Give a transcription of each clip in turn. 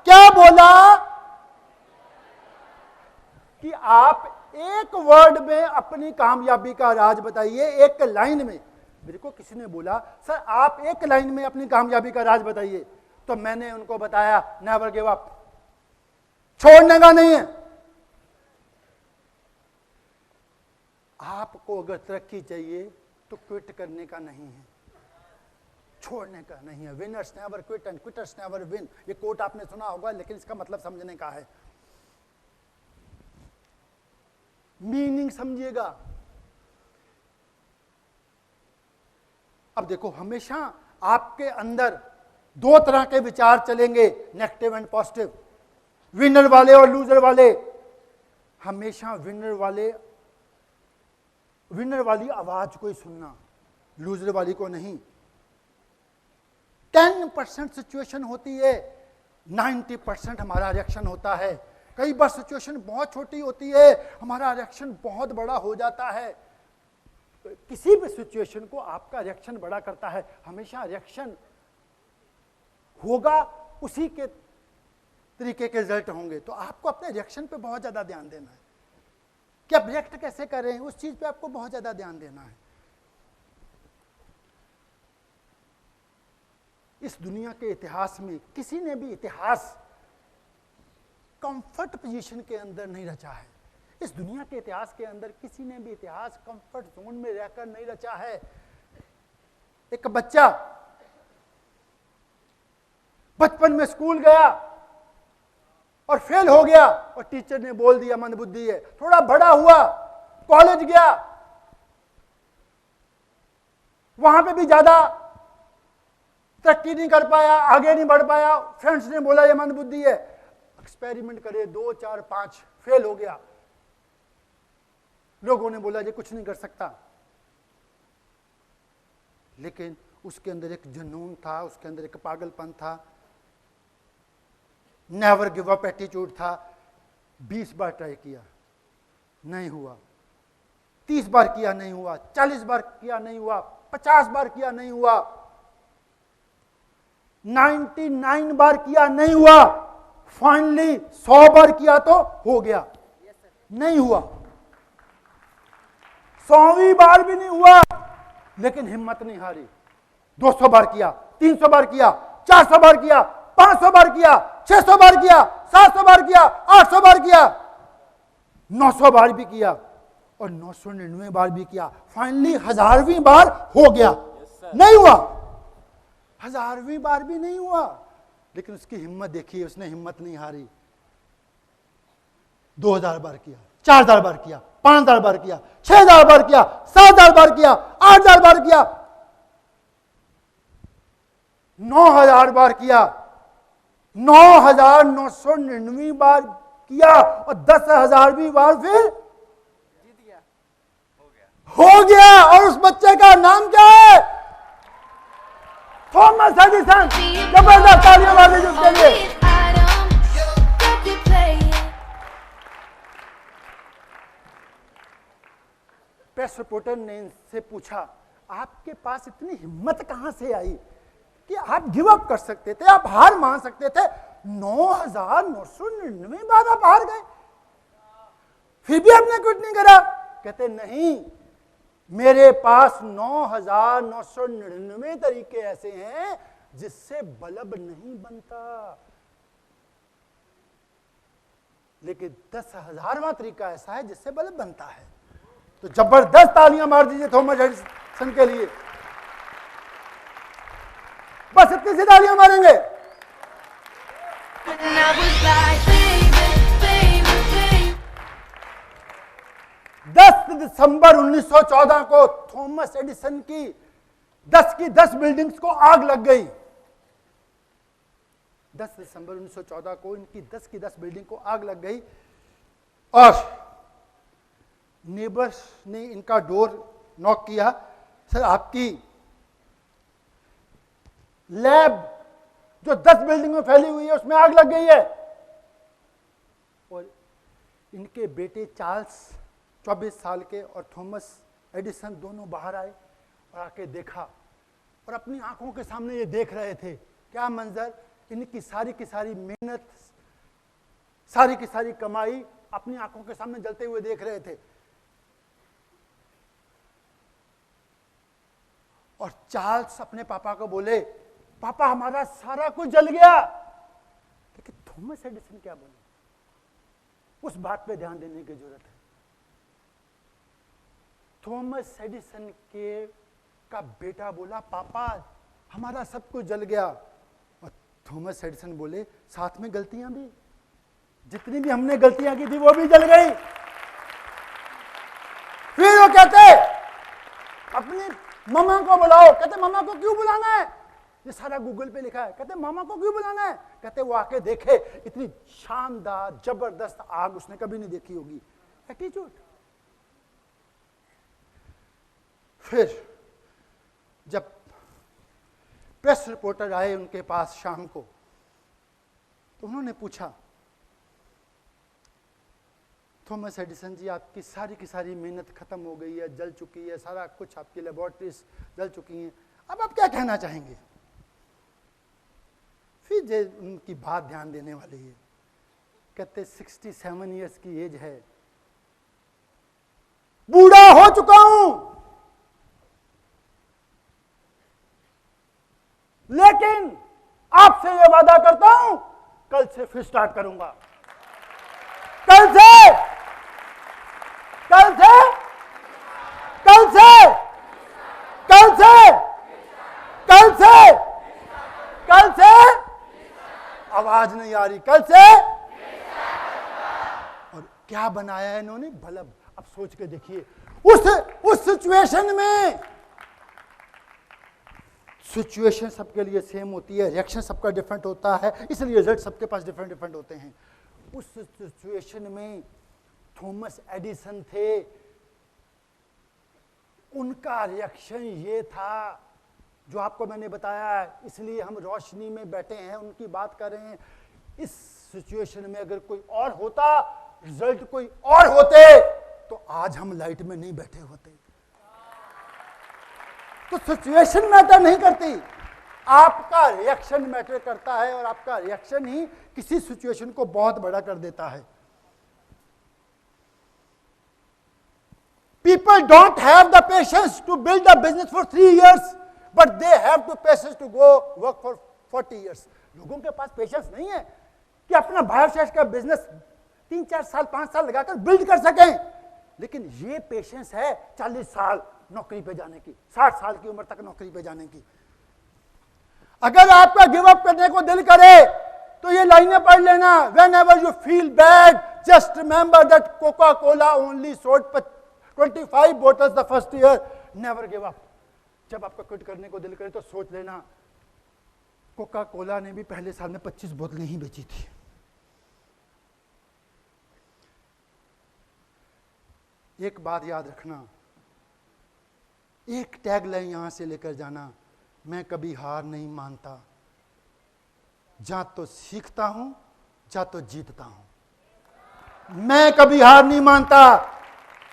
क्या बोला कि आप एक वर्ड में अपनी कामयाबी का राज बताइए, एक लाइन में। मेरे को किसी ने बोला सर आप एक लाइन में अपनी कामयाबी का राज बताइए, तो मैंने उनको बताया नेवर गिव अप, छोड़ने का नहीं है। आपको अगर तरक्की चाहिए तो क्विट करने का नहीं है, छोड़ने का नहीं है। Winners never quit and quitters never win, ये कोट आपने सुना होगा, लेकिन इसका मतलब समझने का है। मीनिंग समझिएगा। अब देखो, हमेशा आपके अंदर दो तरह के विचार चलेंगे, नेगेटिव एंड पॉजिटिव, विनर वाले और लूजर वाले। हमेशा विनर वाली आवाज को ही सुनना, लूजर वाली को नहीं। 10% सिचुएशन होती है, 90% हमारा रिएक्शन होता है। कई बार सिचुएशन बहुत छोटी होती है, हमारा रिएक्शन बहुत बड़ा हो जाता है। किसी भी सिचुएशन को आपका रिएक्शन बड़ा करता है। हमेशा रिएक्शन होगा, उसी के तरीके के रिजल्ट होंगे। तो आपको अपने रिएक्शन पे बहुत ज्यादा ध्यान देना है कि आप रिएक्ट कैसे कर रहे हैं, उस चीज पे आपको बहुत ज्यादा ध्यान देना है। इस दुनिया के इतिहास में किसी ने भी इतिहास कंफर्ट पोजीशन के अंदर नहीं रचा है। इस दुनिया के इतिहास के अंदर किसी ने भी इतिहास कंफर्ट जोन में रहकर नहीं रचा है। एक बच्चा बचपन में स्कूल गया और फेल हो गया और टीचर ने बोल दिया मंदबुद्धि है। थोड़ा बड़ा हुआ, कॉलेज गया, वहां पे भी ज्यादा तरक्की नहीं कर पाया, आगे नहीं बढ़ पाया, फ्रेंड्स ने बोला ये मंदबुद्धि है। एक्सपेरिमेंट करे, 2, 4, 5, फेल हो गया। लोगों ने बोला ये कुछ नहीं कर सकता, लेकिन उसके अंदर एक जुनून था, उसके अंदर एक पागलपन था, नेवर गिव अप एटीट्यूड था। 20 बार ट्राई किया, नहीं हुआ। 30 बार किया, नहीं हुआ। 40 बार किया, नहीं हुआ। 50 बार किया, नहीं हुआ। 99 बार किया, नहीं हुआ। फाइनली 100 बार किया तो हो गया, नहीं हुआ। 100वीं बार भी नहीं हुआ, लेकिन हिम्मत नहीं हारी। 200 बार किया, 300 बार किया, 400 बार किया, 500 बार किया, 600 बार किया, 700 बार किया, 800 बार किया, 900 बार भी किया और 999 बार भी किया। फाइनली 1000वीं बार हो गया, नहीं हुआ। 1000वीं बार भी नहीं हुआ, लेकिन उसकी हिम्मत देखिए, उसने हिम्मत नहीं हारी। 2000 बार किया, 4000 बार किया, 5000 बार किया, 6000 बार किया, 7000 बार किया, 8000 बार किया, 9000 बार किया, 9999 बार किया और 10,000वीं बार फिर जीत गया, हो गया। और उस बच्चे का नाम क्या है? Thomas Edison. जबरदस्त तालियां मार दीजिए उसके लिए। प्रेस रिपोर्टर ने इनसे पूछा आपके पास इतनी हिम्मत कहां से आई कि आप गिव अप कर सकते थे, आप हार मान सकते थे। 9999 बार आप हार गए, फिर भी आपने क्विट नहीं करा। कहते नहीं, मेरे पास 9999 तरीके ऐसे हैं जिससे बल्ब नहीं बनता, लेकिन 10,000वां तरीका ऐसा है जिससे बल्ब बनता है। तो जबरदस्त तालियां मार दीजिए थॉमस एडिसन के लिए। बस इतनी सी तालियां मारेंगे। 10 दिसंबर 1914 को थॉमस एडिसन की 10 बिल्डिंग्स को आग लग गई। 10 दिसंबर 1914 को इनकी 10 बिल्डिंग को आग लग गई और नेबर्स ने इनका डोर नॉक किया। सर आपकी लैब जो 10 बिल्डिंग में फैली हुई है उसमें आग लग गई है। और इनके बेटे चार्ल्स 24 साल के और थॉमस एडिसन दोनों बाहर आए और आके देखा और अपनी आंखों के सामने ये देख रहे थे क्या मंजर इनकी सारी की सारी मेहनत, सारी की सारी कमाई अपनी आंखों के सामने जलते हुए देख रहे थे। और चार्ल्स अपने पापा को बोले, पापा हमारा सारा कुछ जल गया। लेकिन थॉमस एडिसन क्या बोले? उस बात पे ध्यान देने की जरूरत है। थॉमस एडिसन का बेटा बोला, पापा हमारा सब कुछ जल गया। और थॉमस एडिसन बोले, साथ में गलतियां भी, जितनी भी हमने गलतियां की थी वो भी जल गई। फिर वो कहते, अपनी मामा को बुलाओ। कहते मामा को क्यों बुलाना है? ये सारा गूगल पे लिखा है। कहते मामा को क्यों बुलाना है? कहते वो आके देखे, इतनी शानदार जबरदस्त आग उसने कभी नहीं देखी होगी। एटीट्यूड। फिर जब प्रेस रिपोर्टर आए उनके पास शाम को, तो उन्होंने पूछा, थॉमस एडिसन जी आपकी सारी की सारी मेहनत खत्म हो गई है, जल चुकी है, सारा कुछ आपकी लेबोरेटरीज जल चुकी हैं, अब आप क्या कहना चाहेंगे? फिर जो उनकी बात ध्यान देने वाली है। कहते 67 इयर्स की एज है, बूढ़ा हो चुका हूं, लेकिन आपसे यह वादा करता हूं कल से फिर स्टार्ट करूंगा। कल से, कल से, कल से, कल से, कल से, कल से, आवाज नहीं आ रही, कल से। और क्या बनाया है इन्होंने? बल्ब। अब सोच के देखिए, उस सिचुएशन में, सिचुएशन सबके लिए सेम होती है, रिएक्शन सबका डिफरेंट होता है, इसलिए रिजल्ट सबके पास डिफरेंट डिफरेंट होते हैं। उस सिचुएशन में थॉमस एडिसन थे, उनका रिएक्शन ये था जो आपको मैंने बताया, इसलिए हम रोशनी में बैठे हैं, उनकी बात कर रहे हैं। इस सिचुएशन में अगर कोई और होता, रिजल्ट कोई और होते, तो आज हम लाइट में नहीं बैठे होते। तो सिचुएशन मैटर नहीं करती, आपका रिएक्शन मैटर करता है, और आपका रिएक्शन ही किसी सिचुएशन को बहुत बड़ा कर देता है। People don't have the patience to build a business for 3 years, but they have the patience to go work for 40 years. लोगों के पास पेशेंस नहीं है कि अपना बायोसेस का बिजनेस 3-4 साल 5 साल लगाकर बिल्ड कर सकें, लेकिन ये पेशेंस है 40 साल नौकरी पे जाने की, 60 साल की उम्र तक नौकरी पे जाने की। अगर आपका गिव अप करने को दिल करे तो ये लाइनें पढ़ लेना। Whenever you feel bad, just remember that Coca-Cola only sold 25 bottles the first year. Never give up. जब आपका क्विट करने को दिल करे तो सोच लेना, कोका कोला ने भी पहले साल में 25 बोतलें ही बेची थी। एक बात याद रखना, एक टैग लाइन यहां से लेकर जाना, मैं कभी हार नहीं मानता, जा तो सीखता हूं जा तो जीतता हूं। मैं कभी हार नहीं मानता,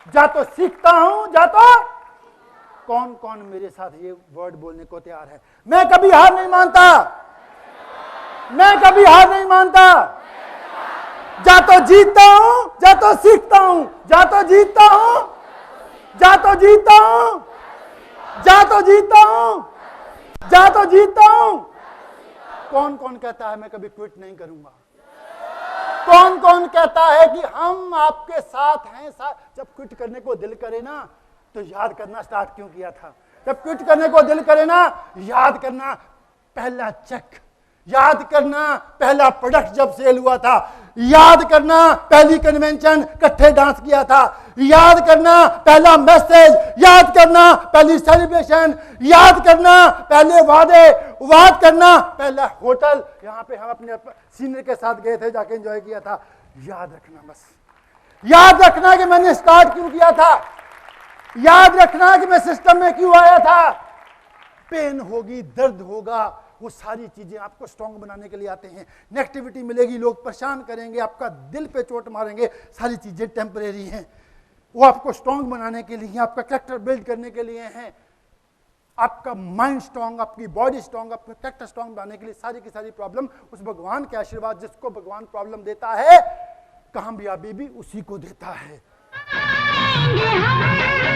जा तो सीखता हूं जा तो। कौन कौन मेरे साथ ये वर्ड बोलने को तैयार है? मैं कभी हार नहीं मानता, मैं कभी हार नहीं मानता, जा तो जीतता हूं जा तो सीखता हूं, जा तो जीतता हूं जा तो जीतता हूं, जा तो जीतता हूं जा तो जीतता हूं। कौन कौन कहता है मैं कभी क्विट नहीं करूंगा? कौन कौन कहता है कि हम आपके साथ हैं? जब क्विट करने को दिल करे ना तो याद करना स्टार्ट क्यों किया था। जब क्विट करने को दिल करे ना, याद करना पहला चेक, याद करना पहला प्रोडक्ट जब सेल हुआ था, याद करना पहली कन्वेंशन इकट्ठे डांस किया था, याद करना पहला मैसेज, याद करना पहली सेलिब्रेशन, याद करना पहले वादे, याद करना पहला होटल, यहाँ पे हम अपने सीनियर के साथ गए थे, जाके एंजॉय किया था। याद रखना, बस याद रखना कि मैंने स्टार्ट क्यों किया था, याद रखना कि मैं सिस्टम में क्यों आया था। पेन होगी, दर्द होगा, वो सारी चीजें आपको स्ट्रांग बनाने के लिए आते हैं। नेगेटिविटी मिलेगी, लोग परेशान करेंगे, आपका दिल पे चोट मारेंगे, सारी चीजें टेम्परेरी हैं, वो आपको स्ट्रांग बनाने के लिए, आपका कैरेक्टर बिल्ड करने के लिए हैं। आपका माइंड स्ट्रांग, आपकी बॉडी स्ट्रांग, आपका कैरेक्टर स्ट्रांग बनाने के लिए सारी की सारी प्रॉब्लम उस भगवान के आशीर्वाद, जिसको भगवान प्रॉब्लम देता है कामयाबी भी उसी को देता है।